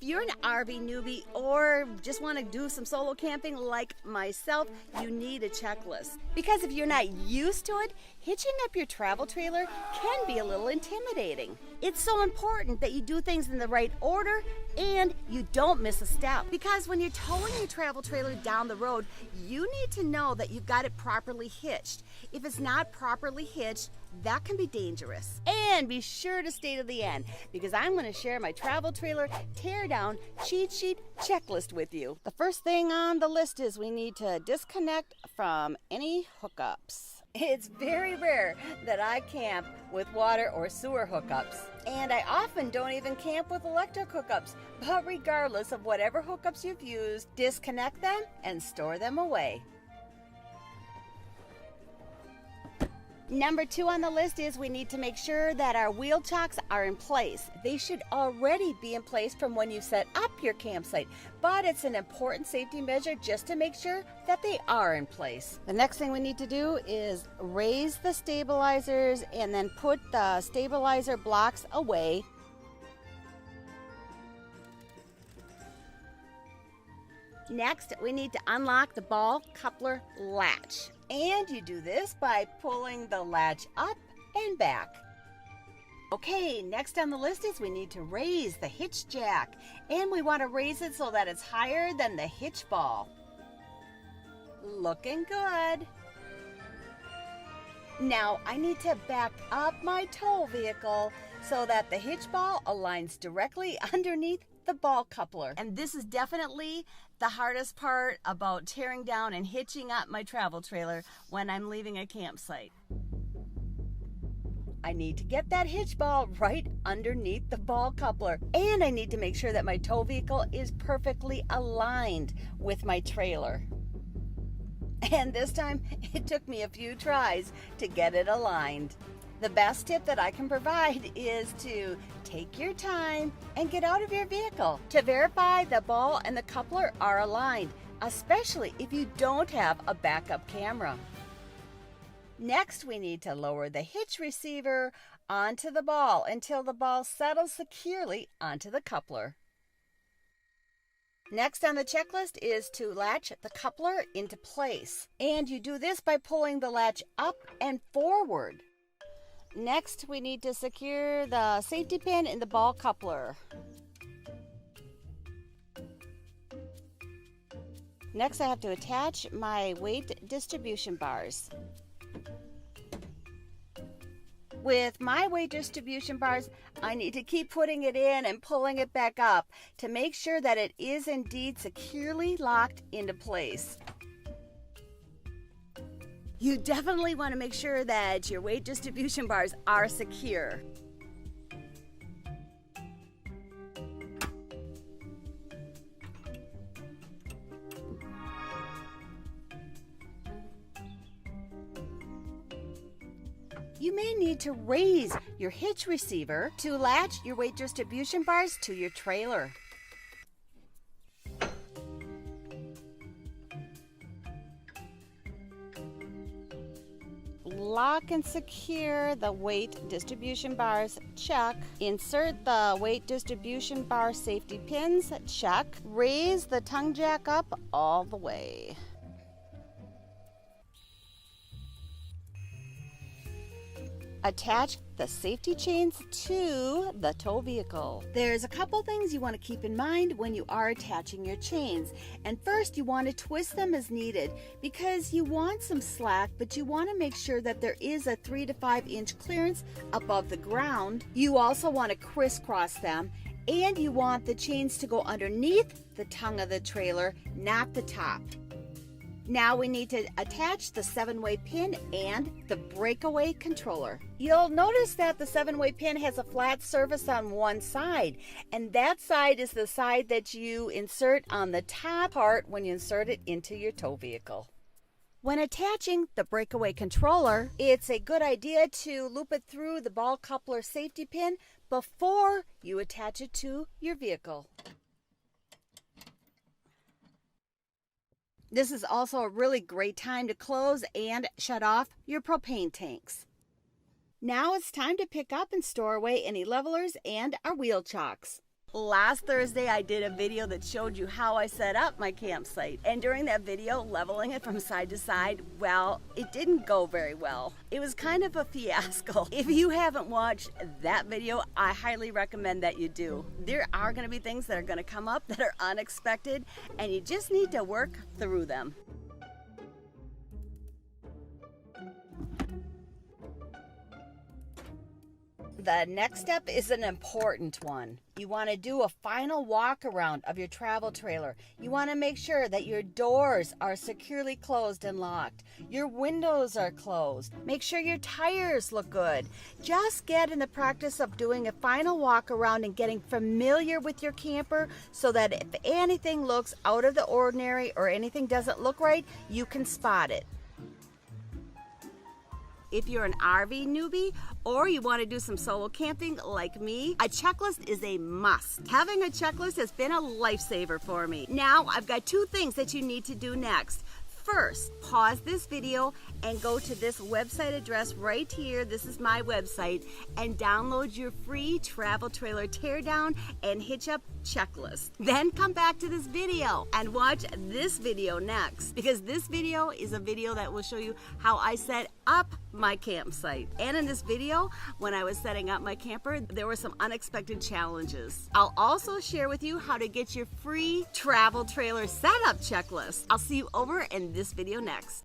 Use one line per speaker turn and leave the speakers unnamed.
you're an RV newbie or just want to do some solo camping like myself, you need a checklist. Because if you're not used to it, hitching up your travel trailer can be a little intimidating. It's so important that you do things in the right order and you don't miss a step. Because when you're towing your travel trailer down the road, you need to know that you've got it properly hitched. If it's not properly hitched, that can be dangerous. And be sure to stay to the end because I'm going to share my travel trailer teardown cheat sheet checklist with you. The first thing on the list is we need to disconnect from any hookups. It's very rare that I camp with water or sewer hookups. And I often don't even camp with electric hookups. But regardless of whatever hookups you've used, disconnect them and store them away. Number 2 on the list is we need to make sure that our wheel chocks are in place. They should already be in place from when you set up your campsite, but it's an important safety measure just to make sure that they are in place. The next thing we need to do is raise the stabilizers and then put the stabilizer blocks away. Next, we need to unlock the ball coupler latch. And you do this by pulling the latch up and back. Okay, next on the list is we need to raise the hitch jack. And we want to raise it so that it's higher than the hitch ball. Looking good. Now I need to back up my tow vehicle so that the hitch ball aligns directly underneath the ball coupler. And this is definitely the hardest part about tearing down and hitching up my travel trailer when I'm leaving a campsite. I need to get that hitch ball right underneath the ball coupler. And I need to make sure that my tow vehicle is perfectly aligned with my trailer. And this time, it took me a few tries to get it aligned. The best tip that I can provide is to take your time and get out of your vehicle to verify the ball and the coupler are aligned, especially if you don't have a backup camera. Next, we need to lower the hitch receiver onto the ball until the ball settles securely onto the coupler. Next on the checklist is to latch the coupler into place. And you do this by pulling the latch up and forward. Next, we need to secure the safety pin in the ball coupler. Next, I have to attach my weight distribution bars. With my weight distribution bars, I need to keep putting it in and pulling it back up to make sure that it is indeed securely locked into place. You definitely want to make sure that your weight distribution bars are secure. You may need to raise your hitch receiver to latch your weight distribution bars to your trailer. Lock and secure the weight distribution bars, check. Insert the weight distribution bar safety pins, check. Raise the tongue jack up all the way. Attach the safety chains to the tow vehicle. There's a couple things you want to keep in mind when you are attaching your chains. And first, you want to twist them as needed because you want some slack, but you want to make sure that there is a 3 to 5 inch clearance above the ground. You also want to crisscross them, and you want the chains to go underneath the tongue of the trailer, not the top. Now we need to attach the 7-way pin and the breakaway controller. You'll notice that the 7-way pin has a flat surface on one side, and that side is the side that you insert on the top part when you insert it into your tow vehicle. When attaching the breakaway controller, it's a good idea to loop it through the ball coupler safety pin before you attach it to your vehicle. This is also a really great time to close and shut off your propane tanks. Now it's time to pick up and store away any levelers and our wheel chocks. Last Thursday, I did a video that showed you how I set up my campsite. And during that video, leveling it from side to side, well, it didn't go very well. It was kind of a fiasco. If you haven't watched that video, I highly recommend that you do. There are going to be things that are going to come up that are unexpected, and you just need to work through them. The next step is an important one. You want to do a final walk around of your travel trailer. You want to make sure that your doors are securely closed and locked. Your windows are closed. Make sure your tires look good. Just get in the practice of doing a final walk around and getting familiar with your camper so that if anything looks out of the ordinary or anything doesn't look right, you can spot it. If you're an RV newbie or you want to do some solo camping like me, a checklist is a must. Having a checklist has been a lifesaver for me. Now, I've got two things that you need to do next. First, pause this video and go to this website address right here. This is my website, and download your free travel trailer teardown and hitch up checklist. Then come back to this video and watch this video next, because this video is a video that will show you how I set up my campsite. And in this video, when I was setting up my camper, there were some unexpected challenges. I'll also share with you how to get your free travel trailer setup checklist. I'll see you over in this video next.